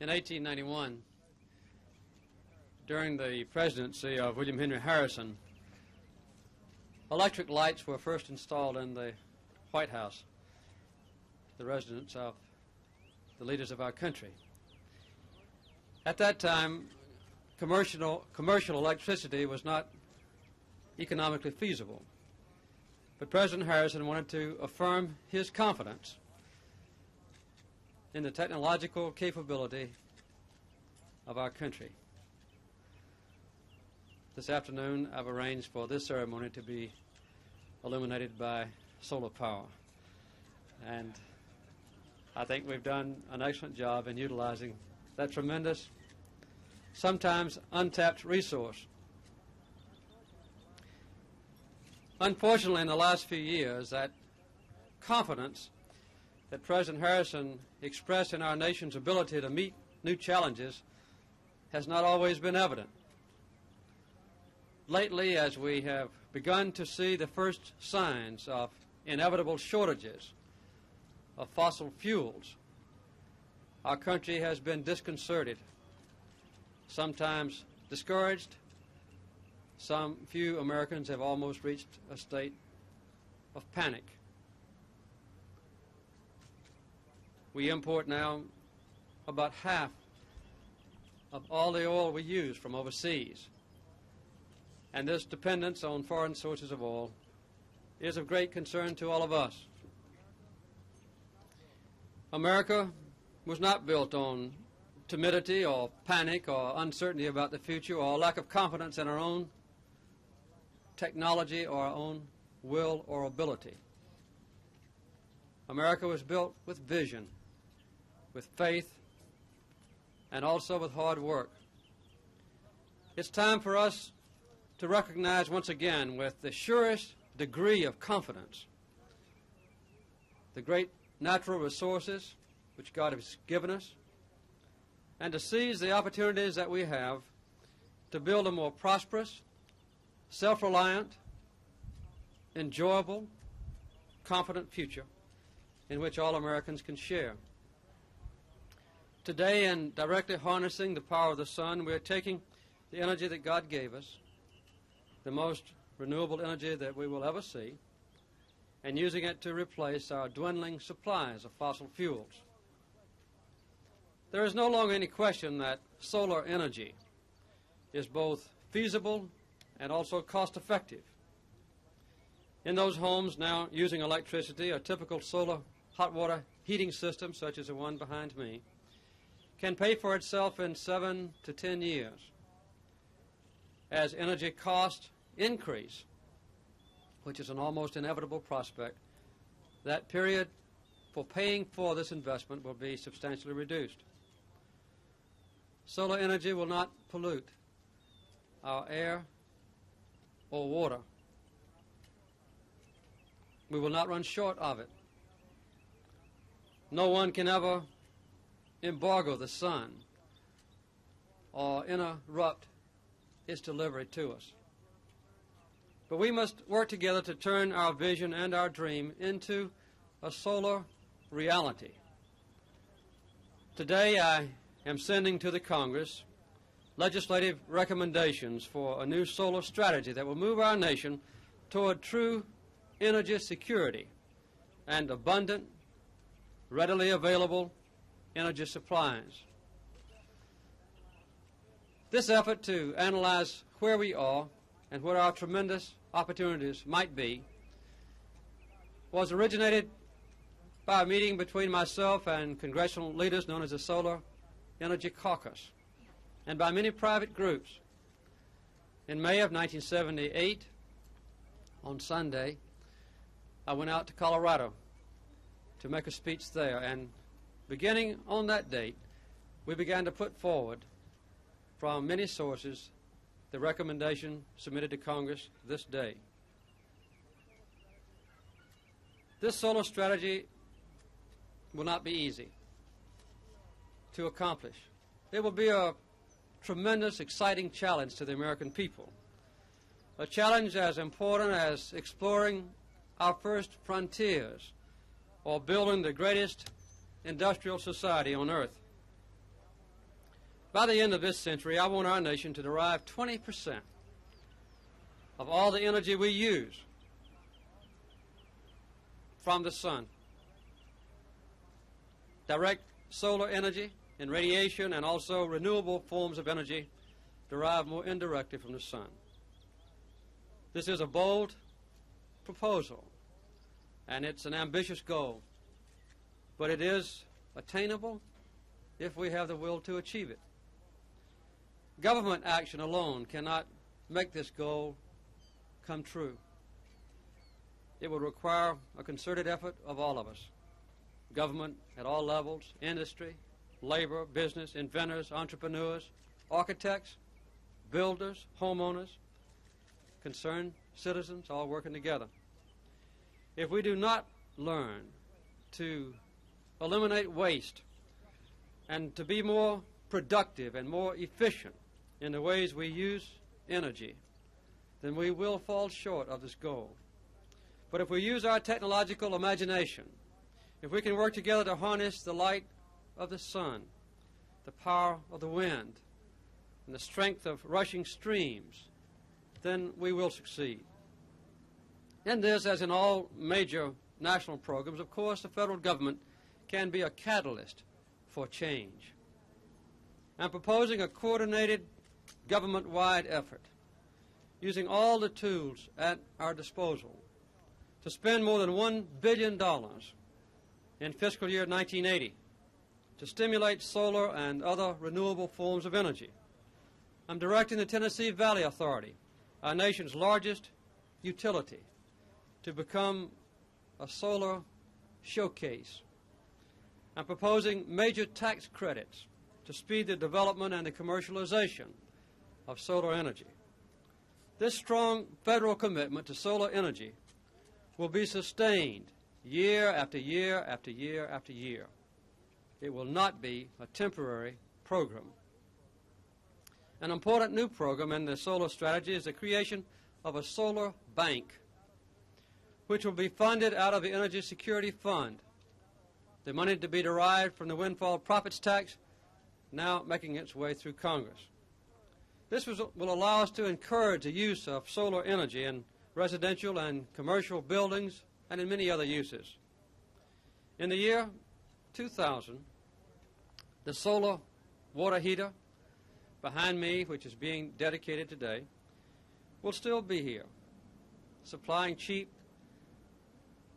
In 1891, during the presidency of William Henry Harrison, electric lights were first installed in the White House, the residence of the leaders of our country. At that time, commercial electricity was not economically feasible, but President Harrison wanted to affirm his confidence in the technological capability of our country. This afternoon, I've arranged for this ceremony to be illuminated by solar power. And I think we've done an excellent job in utilizing that tremendous, sometimes untapped resource. Unfortunately, in the last few years, that confidence that President Harrison expressed in our nation's ability to meet new challenges has not always been evident. Lately, as we have begun to see the first signs of inevitable shortages of fossil fuels, our country has been disconcerted, sometimes discouraged. Some few Americans have almost reached a state of panic. We import now about half of all the oil we use from overseas, and this dependence on foreign sources of oil is of great concern to all of us. America was not built on timidity or panic or uncertainty about the future or lack of confidence in our own technology or our own will or ability. America was built with vision, with faith, and also with hard work. It's time for us to recognize once again with the surest degree of confidence the great natural resources which God has given us, and to seize the opportunities that we have to build a more prosperous, self-reliant, enjoyable, confident future in which all Americans can share. Today, in directly harnessing the power of the sun, we are taking the energy that God gave us, the most renewable energy that we will ever see, and using it to replace our dwindling supplies of fossil fuels. There is no longer any question that solar energy is both feasible and also cost-effective. In those homes now using electricity, a typical solar hot water heating system, such as the one behind me, can pay for itself in 7 to 10 years. As energy costs increase, which is an almost inevitable prospect, that period for paying for this investment will be substantially reduced. Solar energy will not pollute our air or water. We will not run short of it. No one can ever embargo the sun or interrupt its delivery to us. But we must work together to turn our vision and our dream into a solar reality. Today I am sending to the Congress legislative recommendations for a new solar strategy that will move our nation toward true energy security and abundant, readily available energy supplies. This effort to analyze where we are and what our tremendous opportunities might be was originated by a meeting between myself and congressional leaders known as the Solar Energy Caucus, and by many private groups. In May of 1978, on Sunday, I went out to Colorado to make a speech there, and beginning on that date, we began to put forward from many sources the recommendation submitted to Congress this day. This solar strategy will not be easy to accomplish. It will be a tremendous, exciting challenge to the American people, a challenge as important as exploring our first frontiers or building the greatest industrial society on earth. By the end of this century, I want our nation to derive 20% of all the energy we use from the sun. Direct solar energy and radiation and also renewable forms of energy derived more indirectly from the sun. This is a bold proposal, and it's an ambitious goal, but it is attainable if we have the will to achieve it. Government action alone cannot make this goal come true. It will require a concerted effort of all of us, government at all levels, industry, labor, business, inventors, entrepreneurs, architects, builders, homeowners, concerned citizens, all working together. If we do not learn to eliminate waste and to be more productive and more efficient in the ways we use energy, then we will fall short of this goal. But if we use our technological imagination, if we can work together to harness the light of the sun, the power of the wind, and the strength of rushing streams, then we will succeed. In this, as in all major national programs, of course, the federal government can be a catalyst for change. I'm proposing a coordinated government-wide effort using all the tools at our disposal to spend more than $1 billion in fiscal year 1980 to stimulate solar and other renewable forms of energy. I'm directing the Tennessee Valley Authority, our nation's largest utility, to become a solar showcase. I'm proposing major tax credits to speed the development and the commercialization of solar energy. This strong federal commitment to solar energy will be sustained year after year after year after year. It will not be a temporary program. An important new program in the solar strategy is the creation of a solar bank, which will be funded out of the Energy Security Fund. The money to be derived from the windfall profits tax now making its way through Congress. This will allow us to encourage the use of solar energy in residential and commercial buildings and in many other uses. In the year 2000, the solar water heater behind me, which is being dedicated today, will still be here, supplying cheap,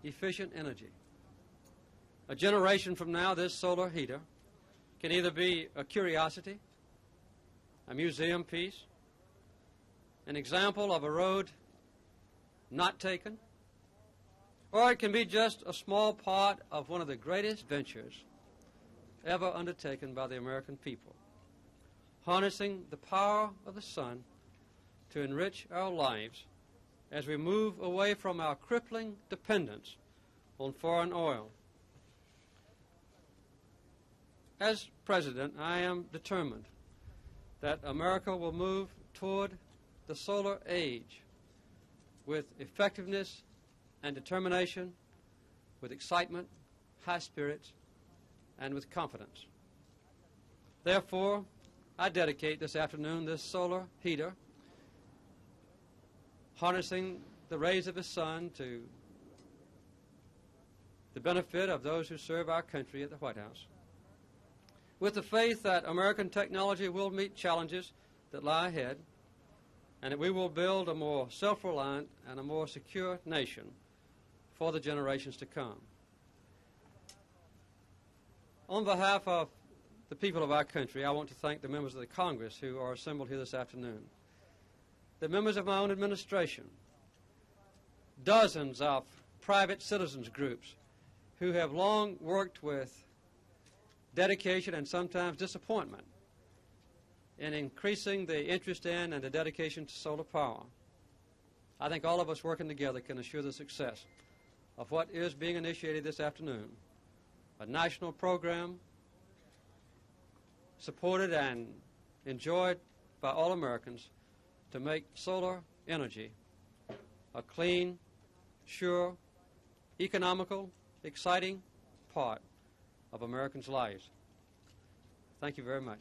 efficient energy. A generation from now, this solar heater can either be a curiosity, a museum piece, an example of a road not taken, or it can be just a small part of one of the greatest ventures ever undertaken by the American people, harnessing the power of the sun to enrich our lives as we move away from our crippling dependence on foreign oil. As President, I am determined that America will move toward the solar age with effectiveness and determination, with excitement, high spirits, and with confidence. Therefore, I dedicate this afternoon this solar heater, harnessing the rays of the sun to the benefit of those who serve our country at the White House, with the faith that American technology will meet challenges that lie ahead, and that we will build a more self-reliant and a more secure nation for the generations to come. On behalf of the people of our country, I want to thank the members of the Congress who are assembled here this afternoon, the members of my own administration, dozens of private citizens groups who have long worked with dedication and sometimes disappointment in increasing the interest in and the dedication to solar power. I think all of us working together can assure the success of what is being initiated this afternoon, a national program supported and enjoyed by all Americans to make solar energy a clean, sure, economical, exciting part of Americans' lives. Thank you very much.